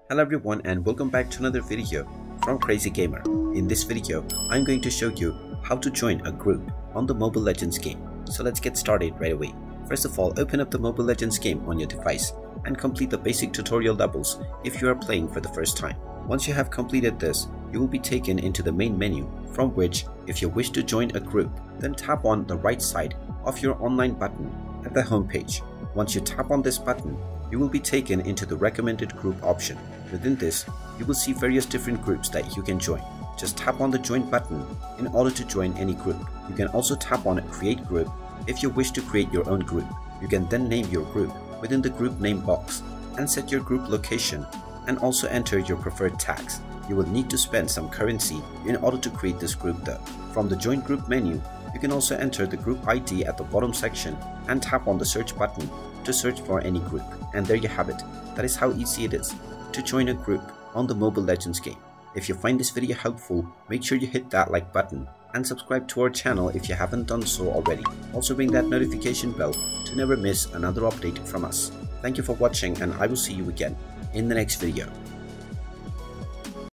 Hello everyone and welcome back to another video from Crazy Gamer. In this video, I'm going to show you how to join a group on the Mobile Legends game. So let's get started right away. First of all, open up the Mobile Legends game on your device and complete the basic tutorial levels if you are playing for the first time. Once you have completed this, you will be taken into the main menu, from which, if you wish to join a group, then tap on the right side of your online button at the home page. Once you tap on this button, you will be taken into the recommended group option. Within this, you will see various different groups that you can join. Just tap on the join button in order to join any group. You can also tap on create group if you wish to create your own group. You can then name your group within the group name box and set your group location and also enter your preferred tags. You will need to spend some currency in order to create this group though. From the join group menu, you can also enter the group ID at the bottom section and tap on the search button to search for any group. And there you have it. That is how easy it is to join a group on the Mobile Legends game. If you find this video helpful, make sure you hit that like button and subscribe to our channel if you haven't done so already. Also ring that notification bell to never miss another update from us. Thank you for watching and I will see you again in the next video.